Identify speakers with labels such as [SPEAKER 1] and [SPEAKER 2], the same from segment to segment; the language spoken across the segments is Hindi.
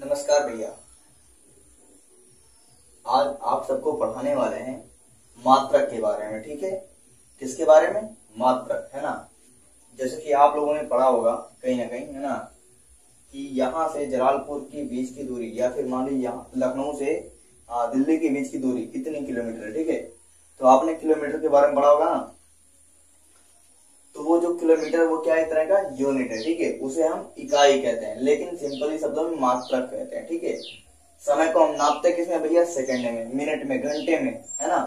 [SPEAKER 1] नमस्कार भैया। आज आप सबको पढ़ाने वाले हैं मात्रक के बारे में। ठीक है, किसके बारे में? मात्रक, है ना। जैसे कि आप लोगों ने पढ़ा होगा कहीं ना कहीं, है ना, कि यहाँ से जलालपुर के बीच की दूरी या फिर मान लीजिए यहाँ लखनऊ से दिल्ली के बीच की दूरी कितनी किलोमीटर है। ठीक है, तो आपने किलोमीटर के बारे में पढ़ा होगा ना। तो वो जो किलोमीटर वो क्या एक तरह का यूनिट है। ठीक है, उसे हम इकाई कहते हैं, लेकिन सिंपली शब्दों में मात्रक कहते हैं। ठीक है, समय को हम नापते किसमें भैया? सेकंड में, मिनट में, घंटे में, है ना।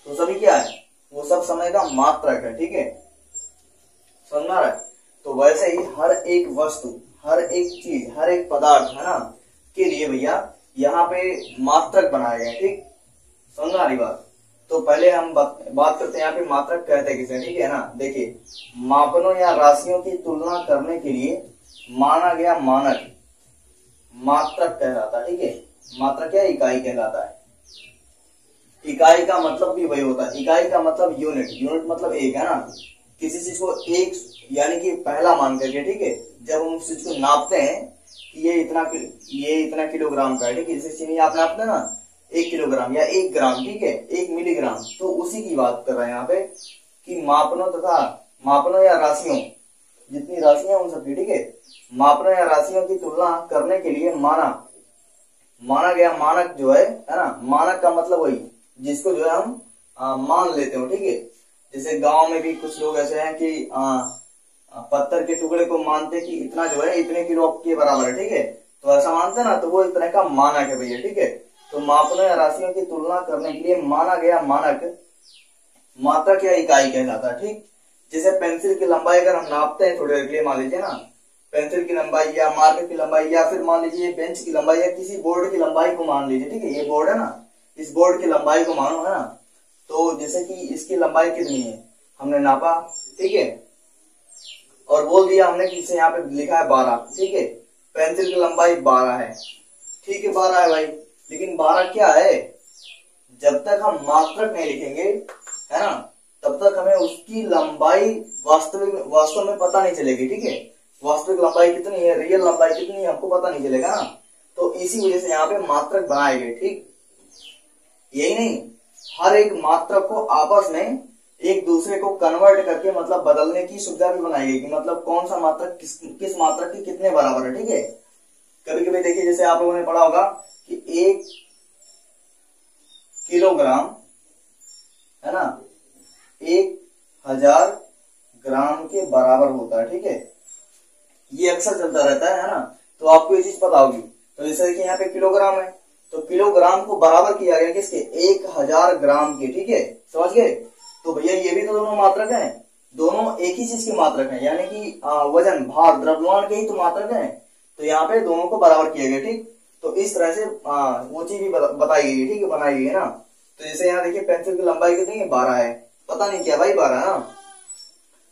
[SPEAKER 1] तो सभी क्या है? वो सब समय का मात्रक है। ठीक है, समझ में आ रहा है? तो वैसे ही हर एक वस्तु, हर एक चीज, हर एक पदार्थ, है ना, के लिए भैया यहाँ पे मात्रक बनाए गए। ठीक, समझ में आ रही बात? तो पहले हम बात करते हैं यहाँ पे मात्रक कहते हैं किसे। ठीक है ना, देखिए, मापनों या राशियों की तुलना करने के लिए माना गया मानक मात्रक कहलाता है। ठीक है, मात्रक क्या? इकाई कहलाता है। इकाई का मतलब भी वही होता है। इकाई का मतलब यूनिट, यूनिट मतलब एक, है ना। किसी चीज को एक यानी कि पहला मान करके, ठीक है, जब हम उस चीज को नापते हैं कि ये इतना किलोग्राम का है। ठीक है, जैसे चीनी आप नापते हैं ना 1 किलोग्राम या 1 ग्राम, ठीक है, 1 मिलीग्राम, तो उसी की बात कर रहे हैं यहाँ पे कि मापनों या राशियों, जितनी राशियां उन सबकी, ठीक है, मापनों या राशियों की तुलना करने के लिए माना गया मानक जो है ना। मानक का मतलब वही जिसको जो है हम मान लेते हो। ठीक है, जैसे गांव में भी कुछ लोग ऐसे हैं कि पत्थर के टुकड़े को मानते कि इतना जो है इतने किलो के बराबर है। ठीक है, तो ऐसा मानते ना, तो वो इतने का मानक है भैया। ठीक है, तो मापनों या राशियों की तुलना करने के लिए माना गया मानक मात्रक या इकाई कहलाता है। ठीक, जैसे पेंसिल की लंबाई अगर हम नापते हैं थोड़ी देर के लिए, मान लीजिए ना, पेंसिल की लंबाई या मार्कर की लंबाई या फिर मान लीजिए बेंच की लंबाई या किसी बोर्ड की लंबाई को मान लीजिए। ठीक है, ये बोर्ड है ना, इस बोर्ड की लंबाई को मानो, है ना। तो जैसे कि इसकी लंबाई कितनी है हमने नापा, ठीक है, और बोल दिया हमने कि इसे यहाँ पे लिखा है 12। ठीक है, पेंसिल की लंबाई 12 है। ठीक है, 12 है भाई, लेकिन 12 क्या है? जब तक हम मात्रक नहीं लिखेंगे, है ना, तब तक हमें उसकी लंबाई वास्तव में पता नहीं चलेगी। ठीक है, वास्तविक लंबाई कितनी है, रियल लंबाई कितनी है, हमको पता नहीं चलेगा ना। तो इसी वजह से यहाँ पे मात्रक बनाए गए। ठीक, यही नहीं, हर एक मात्रक को आपस में एक दूसरे को कन्वर्ट करके मतलब बदलने की सुविधा भी बनाई गई कि मतलब कौन सा मात्रक किस मात्रक के कितने बराबर है। ठीक है, कभी कभी देखिए, जैसे आप लोगों ने पढ़ा होगा कि 1 किलोग्राम, है ना, 1000 ग्राम के बराबर होता है। ठीक है, ये अक्सर चलता रहता है ना। तो आपको ये चीज पता होगी। तो जैसे कि यहाँ पे किलोग्राम है, तो किलोग्राम को बराबर किया गया किसके? 1000 ग्राम के। ठीक है, समझ गए? तो भैया ये भी तो दोनों मात्रक हैं, दोनों एक ही चीज के मात्रक हैं, यानी कि वजन, भार, द्रव्यमान के ही तो मात्रक हैं। तो यहाँ पे दोनों को बराबर किया गया। ठीक, तो इस तरह से वो चीज भी बताई गई है। ठीक है, बनाई गई है ना। तो जैसे यहाँ देखिए, पेंसिल की लंबाई कितनी है? 12 है। पता नहीं क्या भाई 12 है ना,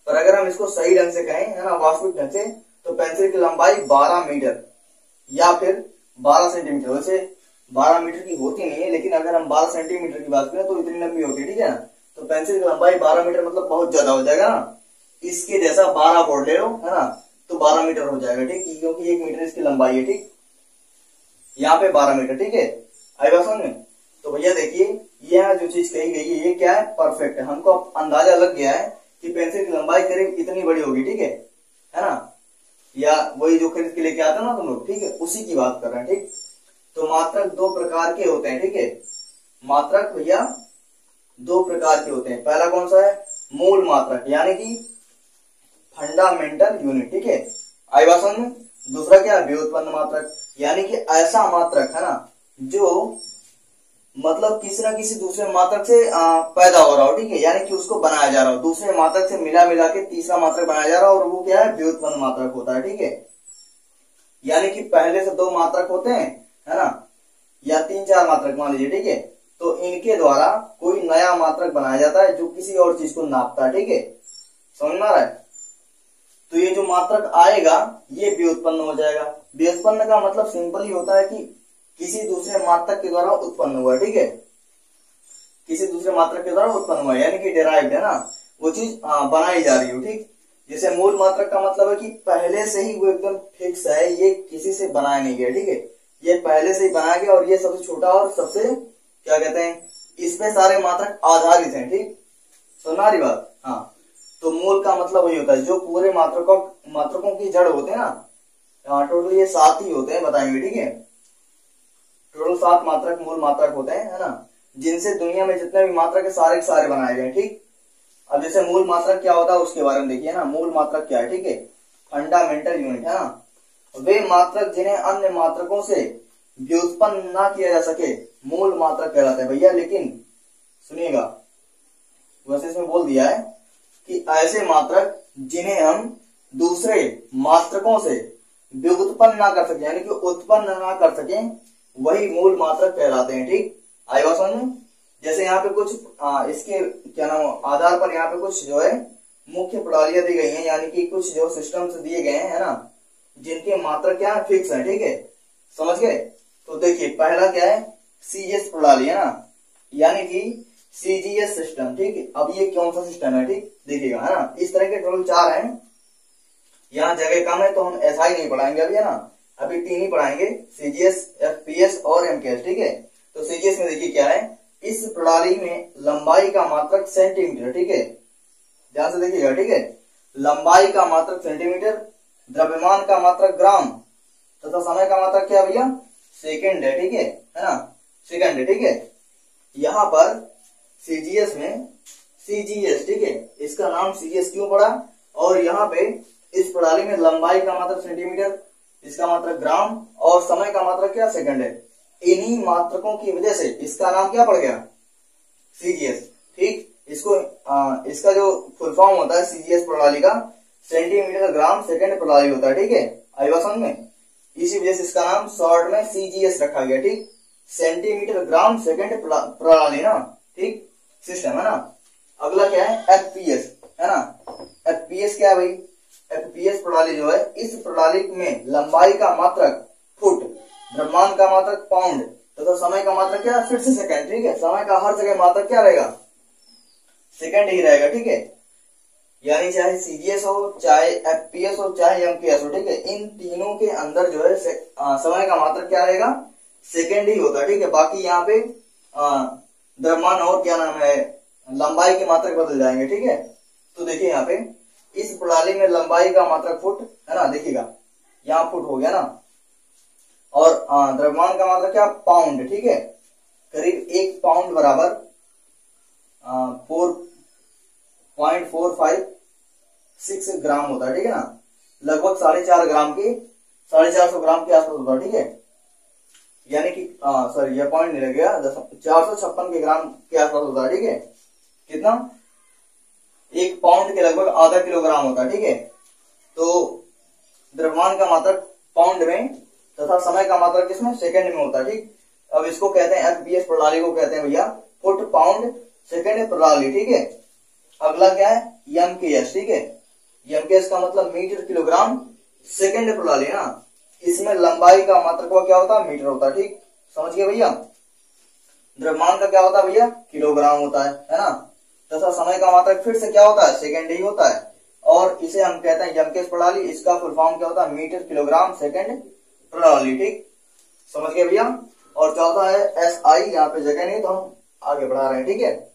[SPEAKER 1] पर अगर हम इसको सही ढंग से कहें, है ना, वास्तविक ढंग से, तो पेंसिल की लंबाई 12 मीटर या फिर 12 सेंटीमीटर। वैसे 12 मीटर की होती नहीं है, लेकिन अगर हम 12 सेंटीमीटर की बात करें तो इतनी लंबी होती है। ठीक है ना, तो पेंसिल की लंबाई 12 मीटर मतलब बहुत ज्यादा हो जाएगा ना। इसके जैसा 12 बोर्ड ले लो, है ना, तो 12 मीटर हो जाएगा। ठीक, क्योंकि 1 मीटर इसकी लंबाई है। ठीक, यहाँ पे 12 मीटर। ठीक है, आई बात समझ में? तो भैया देखिए, यह जो चीज कही गई है ये क्या है? परफेक्ट है। हमको अंदाजा लग गया है कि पेंसिल की लंबाई करीब इतनी बड़ी होगी। ठीक है ना, या वही जो खरीद के लेके आते ना तुम लोग, ठीक है, उसी की बात कर रहे हैं। ठीक, तो मात्रक 2 प्रकार के होते हैं। ठीक है, मात्रक भैया 2 प्रकार के होते हैं। पहला कौन सा है? मूल मात्रक, यानी कि फंडामेंटल यूनिट। ठीक है, आई बात समझ में? दूसरा क्या है? व्युत्पन्न मात्रक, यानी कि ऐसा मात्रक, है ना, जो मतलब किसी ना किसी दूसरे मात्रक से पैदा हो रहा हो। ठीक है, यानी कि उसको बनाया जा रहा हो, दूसरे मात्रक से मिला के तीसरा मात्रक बनाया जा रहा हो, और वो क्या है? व्युत्पन्न मात्रक होता है। ठीक है, यानी कि पहले से 2 मात्रक होते हैं, है ना, या 3-4 मात्रक मान लीजिए। ठीक है, तो इनके द्वारा कोई नया मात्रक बनाया जाता है जो किसी और चीज को नापता है। ठीक है, समझ में आ रहा है? तो ये जो मात्रक आएगा ये व्युत्पन्न हो जाएगा। व्युत्पन्न का मतलब सिंपल ही होता है कि किसी दूसरे मात्रक के द्वारा उत्पन्न हुआ। ठीक है, किसी दूसरे मात्रक के द्वारा उत्पन्न हुआ, यानी कि डेराइव्ड, है ना, वो चीज बनाई जा रही हो। ठीक, जैसे मूल मात्रक का मतलब है कि पहले से ही वो एकदम फिक्स है, ये किसी से बनाया नहीं गया। ठीक है, ये पहले से ही बनाया गया और ये सबसे छोटा और सबसे क्या कहते हैं, इसमें सारे मात्रक आधारित हैं। ठीक, सुना रही बात। हाँ, तो मूल का मतलब वही होता है जो पूरे मात्रकों की जड़ होते हैं ना। टोटल ये 7 ही होते हैं, बताएंगे। ठीक है, टोटल 7 मात्रक मूल मात्रक होते हैं, है ना, जिनसे दुनिया में जितने भी मात्रक है सारे के सारे बनाए गए। ठीक, अब जैसे मूल मात्रक क्या होता है उसके बारे में देखिए ना। मूल मात्रक क्या है? ठीक है, फंडामेंटल यूनिट, है ना, वे मात्रक जिन्हें अन्य मात्रकों से व्युत्पन्न ना किया जा सके मूल मात्रक कहलाते हैं भैया। लेकिन सुनिएगा, वैसे इसमें बोल दिया है कि ऐसे मात्रक जिन्हें हम दूसरे मात्रकों से व्युत्पन्न ना कर सके, यानी कि उत्पन्न ना कर सके, वही मूल मात्रक कहलाते हैं। ठीक, आई बात समझ में? जैसे यहाँ पे कुछ इसके क्या नाम आधार पर यहाँ पे कुछ जो है मुख्य प्रणालियां दी गई हैं, यानी कि कुछ जो सिस्टम्स दिए गए हैं, है ना, जिनके मात्रक क्या है, फिक्स है। ठीक है, समझ गए? तो देखिए पहला क्या है, सीजीएस प्रणाली, है ना, यानी कि सीजीएस सिस्टम। ठीक है, अब ये कौन सा सिस्टम है? ठीक, देखिएगा, है ना, इस तरह के टोटल 4 हैं। यहाँ जगह कम है तो हम एसआई नहीं पढ़ाएंगे अभी, है ना, अभी 3 ही पढ़ाएंगे, सीजीएस, एफपीएस और एमकेएस। ठीक है, तो सीजीएस में देखिए क्या है, इस प्रणाली में लंबाई का मात्रक सेंटीमीटर। ठीक है, ध्यान से देखिएगा। ठीक है, लंबाई का मात्रक सेंटीमीटर, द्रव्यमान का मात्रक ग्राम तथा समय का मात्रक क्या भैया, सेकंड है। ठीक है ना, सेकंड है। ठीक है, यहाँ पर सीजीएस में सीजीएस, ठीक है, इसका नाम सीजीएस क्यों पड़ा, और यहाँ पे इस प्रणाली में लंबाई का मात्रक सेंटीमीटर, इसका मात्रक ग्राम और समय का मात्रक क्या, सेकंड है। इन्हीं मात्रकों की वजह से इसका नाम क्या पड़ गया, सीजीएस। ठीक, इसको इसका जो फुल फॉर्म होता है सीजीएस प्रणाली का, सेंटीमीटर ग्राम सेकंड प्रणाली होता है। ठीक है, आई बात समझ में? इसी वजह से इसका नाम शॉर्ट में सीजीएस रखा गया। ठीक, सेंटीमीटर ग्राम सेकंड प्रणाली ना। ठीक, सिस्टम, है ना। अगला क्या है, एफपीएस, है ना। एफपीएस क्या है भाई, एफपीएस प्रणाली जो है, इस प्रणाली में लंबाई का मात्रक फुट, द्रव्यमान का मात्रक पाउंड तथा समय का मात्रक क्या, फिर से सेकंड। ठीक है, समय का हर जगह मात्रक क्या रहेगा, सेकंड ही रहेगा। ठीक है, यानी चाहे सीजीएस हो, चाहे एफपीएस हो, चाहे एमकेएस हो, ठीक है, इन तीनों के अंदर जो है समय का मात्रक क्या रहेगा, सेकंड ही होता है। ठीक है, बाकी यहाँ पे द्रव्यमान और क्या नाम है, लंबाई के मात्रक बदल जाएंगे। ठीक है, तो देखिए यहाँ पे इस प्रणाली में लंबाई का मात्रक फुट, है ना, देखिएगा यहाँ फुट हो गया ना, और द्रव्यमान का मात्रक क्या, पाउंड। ठीक है, करीब 1 पाउंड बराबर 4.456 ग्राम होता है। ठीक है ना, लगभग 4.5 ग्राम की 450 ग्राम के आसपास होता है। ठीक है, यानी कि सॉरी यह पॉइंट नहीं लगेगा, 456 के ग्राम के आसपास होता है। ठीक है, कितना, 1 पाउंड के लगभग आधा किलोग्राम होता है। ठीक है, तो द्रव्यमान का मात्रक पाउंड में तथा समय का मात्रक किसमें, सेकंड में होता है। ठीक, अब इसको कहते हैं एफपीएस प्रणाली को कहते हैं भैया फुट पाउंड सेकंड प्रणाली। ठीक है, अगला क्या है, एमकेएस। ठीक है, एमकेएस का मतलब मीटर किलोग्राम सेकंड प्रणाली है ना, इसमें लंबाई का मात्रक क्या होता है, मीटर होता है। ठीक, समझ गए भैया। द्रव्यमान का क्या होता है भैया, किलोग्राम होता है ना, तथा समय का मात्रक फिर से क्या होता है, सेकंड ही होता है, और इसे हम कहते हैं एमकेएस प्रणाली। इसका फुल फॉर्म क्या होता है, मीटर किलोग्राम सेकंड प्रणाली। ठीक, समझ गए भैया। और चौथा है एसआई, यहाँ पे जगह नहीं तो हम आगे बढ़ा रहे हैं। ठीक है,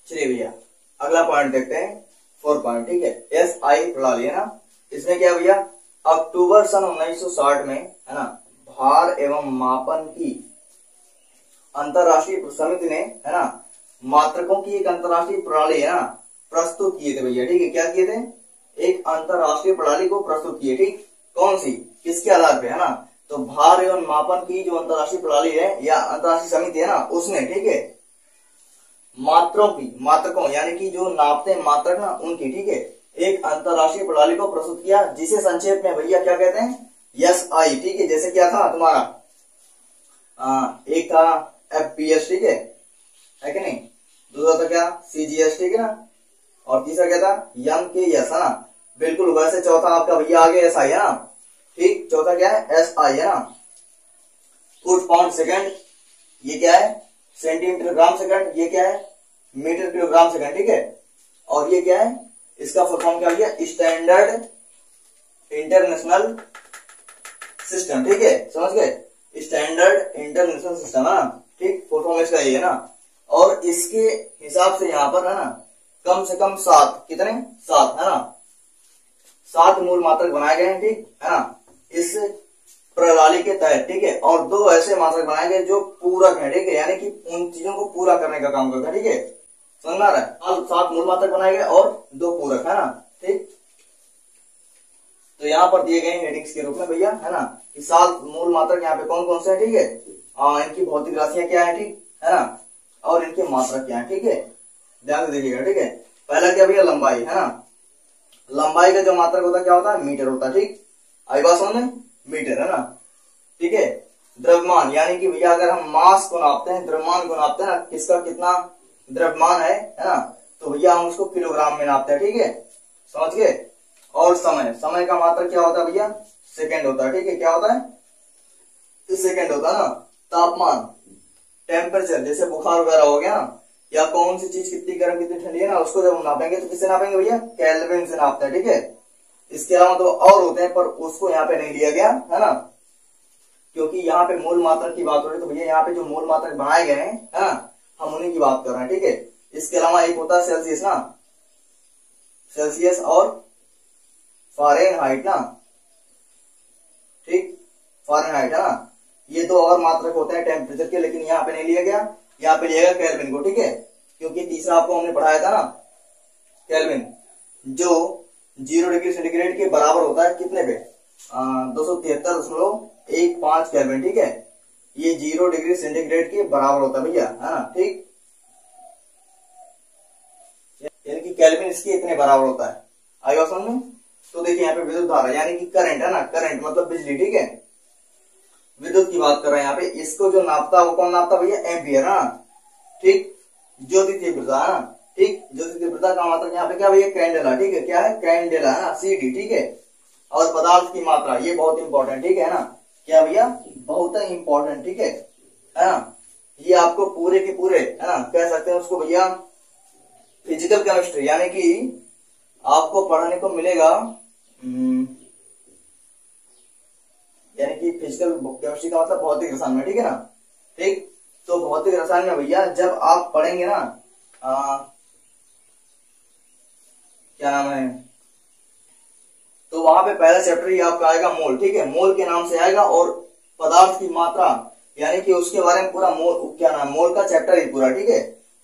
[SPEAKER 1] चलिए भैया अगला पॉइंट देखते हैं, 4 पॉइंट। ठीक है, एसआई प्रणाली, है ना, इसमें क्या भैया, अक्टूबर सन 1960 में, है ना, भार एवं मापन की अंतरराष्ट्रीय समिति ने, है ना, मात्रकों की एक अंतरराष्ट्रीय प्रणाली, है ना, प्रस्तुत किए थे भैया। ठीक है, क्या किए थे, एक अंतरराष्ट्रीय प्रणाली को प्रस्तुत किए। ठीक, कौन सी, किसके आधार पे, है ना, तो भार एवं मापन की जो अंतरराष्ट्रीय प्रणाली है या अंतरराष्ट्रीय समिति है ना, उसने, ठीक है, मात्रकों यानी कि जो नापते हैं मात्रक ना उनकी, ठीक है, एक अंतरराष्ट्रीय प्रणाली को प्रस्तुत किया, जिसे संक्षेप में भैया क्या कहते हैं, एसआई। ठीक है, जैसे क्या था तुम्हारा, एक था एफपीएस, ठीक है कि नहीं, दूसरा था क्या, सीजीएस, ठीक है ना, और तीसरा क्या था, एमकेएस, है ना, बिल्कुल वैसे चौथा आपका भैया आगे एसआई है ना। ठीक, चौथा क्या है, एसआई, है ना, फुट पाउंड सेकंड, ये क्या है, सेंटीमीटर ग्राम सेकंड, ये क्या है, मीटर किलोग्राम सेकंड। ठीक है, और ये क्या है, इसका फुल फॉर्म क्या हो गया, स्टैंडर्ड इंटरनेशनल सिस्टम, ठीक है, समझ गए, स्टैंडर्ड इंटरनेशनल सिस्टम है ना, ठीक, फुल फॉर्म इसका ये है ना। और इसके हिसाब से यहाँ पर है ना कम से कम 7, कितने 7 है ना, 7 मूल मात्रक बनाए गए हैं, ठीक है ना, इस प्रणाली के तहत, ठीक है। और 2 ऐसे मात्रक बनाए गए जो पूरक है, ठीक है, यानी कि उन चीजों को पूरा करने का काम करता है, ठीक है, समझ में आ रहा है। 7 मूल मात्रक बनाए गए और 2 पूरक, है ना, ठीक। तो यहाँ पर दिए गए हेडिंग्स के रूप में भैया, है ना, कि 7 मूल मात्रक यहाँ पे कौन कौन से है, ठीक है, इनकी भौतिक राशियां क्या है, ठीक है ना, और इनके मात्रक क्या है, ठीक है, ध्यान से देखिएगा, ठीक है। पहला क्या भैया, लंबाई, है ना, लंबाई का जो मात्रक होता है क्या होता है, मीटर होता है, ठीक, आई बात समझ में, मीटर, है ना, ठीक है। द्रव्यमान, यानी कि भैया अगर हम मास को नापते हैं, द्रव्यमान को नापते हैं ना, किसका कितना द्रव्यमान है ना, तो भैया हम उसको किलोग्राम में नापते हैं, ठीक है, समझ गए। और समय, समय का मात्रक क्या होता है भैया, सेकंड होता है, ठीक है, क्या होता है, सेकंड होता है ना। तापमान, टेम्परेचर, जैसे बुखार वगैरह हो गया ना, या कौन सी चीज कितनी गर्म कितनी ठंडी है ना, उसको जब हम नापेंगे तो किससे नापेंगे भैया, केल्विन से नापते हैं, ठीक है। इसके अलावा तो और होते हैं पर उसको यहाँ पे नहीं लिया गया, है ना, क्योंकि यहाँ पे मूल मात्रक की बात हो रही है, तो भैया यहाँ पे जो मूल मात्रक बनाए गए हैं, है ना, हम उन्हीं की बात कर रहे हैं, ठीक है। इसके अलावा एक होता है सेल्सियस ना, सेल्सियस और फारेनहाइट ना, ठीक, फारेनहाइट, है ना, ये 2 और मात्रक होते हैं टेम्परेचर के, लेकिन यहाँ पे नहीं लिया गया, यहाँ पे लिया गया केल्विन को, ठीक है, क्योंकि तीसरा आपको हमने पढ़ाया था ना, केल्विन, जो 0 डिग्री सेंटीग्रेड के बराबर होता है, कितने पे, 273.15 केल्विन, ठीक है, ये 0 डिग्री सेंटीग्रेड के बराबर होता है भैया, है ना, ठीक, यानी कि केल्विन इसके इतने बराबर होता है, आई बात समझ में। तो देखिए यहाँ पे विद्युत धारा यानी कि करंट, है ना, करंट मतलब बिजली, ठीक है, विद्युत की बात कर रहे हैं यहाँ पे, इसको जो नापता है वो कौन नापता भैया, एम्पियर, है ना, ठीक। ज्योति तीव्रता, है ना, ठीक, ज्योति तीव्रता का मात्रक यहाँ पे क्या भैया, कैंडेला, ठीक है, क्या है, कैंडेला, है ना, CD, ठीक है। और पदार्थ की मात्रा, ये बहुत इंपॉर्टेंट, ठीक है ना, क्या भैया, बहुत इंपॉर्टेंट, ठीक है ना, ये आपको पूरे के पूरे, है ना, कह सकते हैं उसको भैया फिजिकल केमिस्ट्री, यानी कि आपको पढ़ने को मिलेगा, यानी कि फिजिकल केमिस्ट्री का मतलब भौतिक रसायन में, ठीक है ना, ठीक। तो भौतिक रसायन में भैया जब आप पढ़ेंगे ना, क्या नाम है, तो वहां पे पहला चैप्टर ही आपका आएगा मोल, ठीक है, मोल के नाम से आएगा, और पदार्थ की मात्रा यानी कि उसके बारे में पूरा मोल, क्या नाम, मोल का चैप्टर ही पूरा, ठीक है।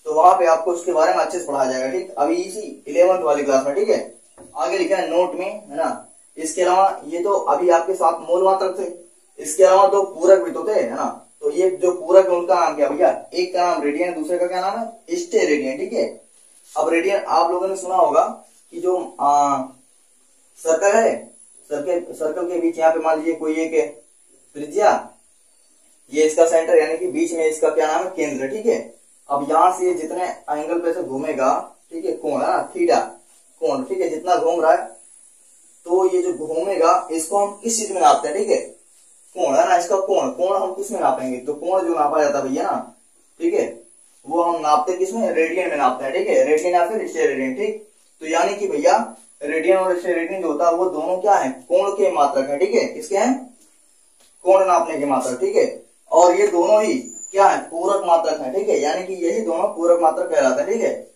[SPEAKER 1] तो वहां पे आपको उसके बारे में अच्छे से पढ़ाया जाएगा, ठीक, अभी इसी 11th वाली क्लास में, ठीक है। आगे लिखा है नोट में, है ना। इसके अलावा ये तो अभी आपके साथ मूल मात्रक थे, इसके अलावा 2 पूरक भी तो थे, है ना। तो ये जो पूरक है उनका नाम क्या भैया, एक का नाम रेडियन, दूसरे का क्या नाम है, स्टेरेडियन, ठीक है। अब रेडियन आप लोगों ने सुना होगा कि जो सर्कल है, सर्कल के बीच यहाँ पे मान लीजिए कोई एक त्रिज्या, ये इसका सेंटर, यानी कि बीच में इसका क्या नाम है, केंद्र, ठीक है। अब यहाँ से जितने एंगल पे से घूमेगा, ठीक है, कोण, है ना, थीटा कोण, ठीक है, जितना घूम रहा है, तो ये जो घूमेगा इसको हम किस चीज में नापते हैं, ठीक है, कोण, है ना, इसका कोण, कोण हम किस में नापेंगे, तो कोण जो नापा जाता है भैया ना, ठीक है, वो हम नापते किसमें, रेडियन में नापते हैं, ठीक है, रेडियन या फिर स्टेरेडियन, ठीक। तो यानी कि भैया रेडियन और स्टेरेडियन जो होता है वो दोनों क्या है, कोण के मात्रक है, ठीक है, किसके हैं, कोण नापने के मात्रक, ठीक है। और ये दोनों ही क्या है, पूरक मात्रक है, ठीक है, यानी कि यही दोनों पूरक मात्रक कहलाते हैं, ठीक है।